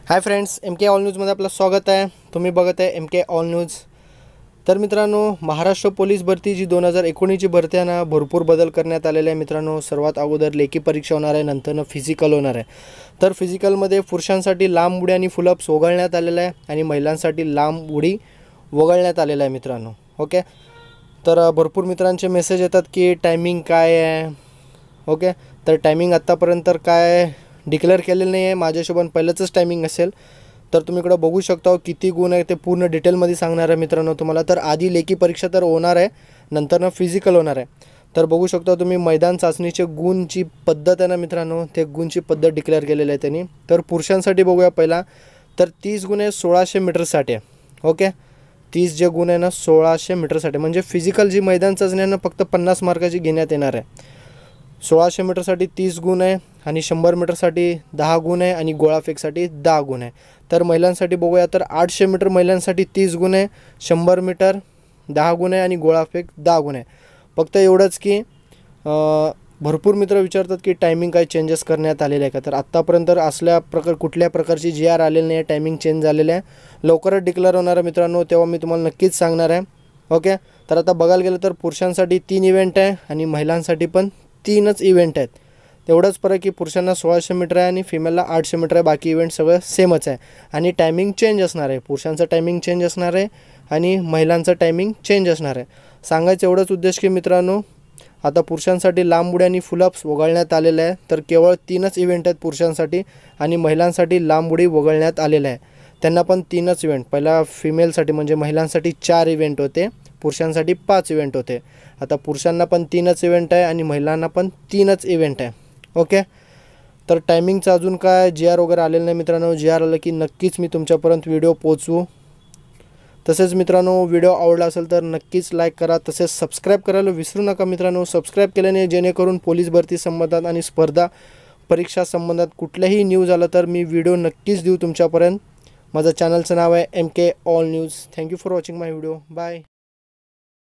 Hi friends, M K all न्यूजमध्ये आपलं स्वागत आहे। तुम्ही बघत आहे एम के ऑल न्यूज। तर मित्रांनो, महाराष्ट्र पोलीस भरती जी 2019ची भरती आहे ना, भरपूर बदल करण्यात आलेले आहे मित्रांनो। सर्वात अगोदर लेखी परीक्षा होणार आहे, नंतर फिजिकल होणार आहे। तर फिजिकलमध्ये पुरुषांसाठी लांब उडी आणि फुलअप्स वगळण्यात आलेलं आहे आणि महिलांसाठी लांब उडी वगळण्यात आलेलं आहे मित्रांनो। ओके, तर भरपूर मित्रांचे मेसेज येतात की टायमिंग काय आहे। ओके, तर टायमिंग आत्तापर्यंत काय डिक्लेअर केलेलं नाही आहे। माझ्या हिशोबाने पहिलंच टायमिंग असेल। तर तुम्ही इकडं बघू शकता किती गुण आहे ते पूर्ण डिटेलमध्ये सांगणार आहे मित्रांनो तुम्हाला। तर आधी लेखी परीक्षा तर होणार आहे, नंतर फिजिकल होणार आहे। तर बघू शकता तुम्ही मैदान चाचणीचे गुणची पद्धत आहे ना मित्रांनो, ते गुणची पद्धत डिक्लेअर केलेली आहे त्यांनी। तर पुरुषांसाठी बघूया पहिला, तर 30 गुण आहे 1600 मीटरसाठी आहे। ओके, 30 जे गुण आहे ना 1600 मीटरसाठी, म्हणजे फिजिकल जी मैदान चाचणी आहे ना फक्त 50 मार्काची घेण्यात येणार आहे। 1600 मीटरसाठी 30 गुण आहे आणि 100 मीटरसाठी 10 गुण आहे आणि गोळाफेकसाठी 10 गुण आहे। तर महिलांसाठी बघूया, तर 800 मीटर महिलांसाठी 30 गुण आहे, 100 मीटर 10 गुण आहे आणि गोळाफेक 10 गुण आहे। फक्त एवढंच की भरपूर मित्र विचारतात की टायमिंग काय चेंजेस करण्यात आलेलं आहे का। तर आत्तापर्यंत कुठल्या प्रकारची जी आर आलेली नाही आहे, टायमिंग चेंज झालेलं आहे। लवकरच डिक्लेअर होणार आहे मित्रांनो, तेव्हा मी तुम्हाला नक्कीच सांगणार आहे। ओके, तर आता बघायला गेलं तर पुरुषांसाठी 3 इव्हेंट आहे आणि महिलांसाठी पण 3च इव्हेंट आहेत। तेवढंच फरक की पुरुषांना 1600 मीटर आहे आणि फिमेलला 800 मीटर आहे। बाकी इव्हेंट सगळं सेमच आहे आणि टायमिंग चेंज असणार आहे। पुरुषांचं टायमिंग चेंज असणार आहे आणि महिलांचं टायमिंग चेंज असणार आहे। सांगायचं एवढंच उद्देश की मित्रांनो, आता पुरुषांसाठी लांब उडी आणि फुलअप्स वगळण्यात आलेलं आहे। तर केवळ 3च इव्हेंट आहेत पुरुषांसाठी आणि महिलांसाठी लांब उडी वगळण्यात आलेलं आहे। त्यांना पण 3च इव्हेंट, पहिला फिमेलसाठी म्हणजे महिलांसाठी 4 इव्हेंट होते, पुरुषांसाठी 5 इव्हेंट होते। आता पुरुषांना पण 3च इव्हेंट आहे आणि महिलांना पण 3च इव्हेंट आहे। ओके, तर टायमिंगचं अजून काय जी आर वगैरे आलेलं नाही मित्रांनो। जी आर आलं की नक्कीच मी तुमच्यापर्यंत व्हिडिओ पोचवू। तसेच मित्रांनो, व्हिडिओ आवडला असेल तर नक्कीच लाईक करा, तसेच सबस्क्राईब करायला विसरू नका मित्रांनो। सबस्क्राईब केल्याने जेणेकरून पोलीस भरती संबंधात आणि स्पर्धा परीक्षा संबंधात कुठल्याही न्यूज आलं तर मी व्हिडिओ नक्कीच देऊ तुमच्यापर्यंत। माझं चॅनलचं नाव आहे M K all news. Thank you for watching my video. Bye.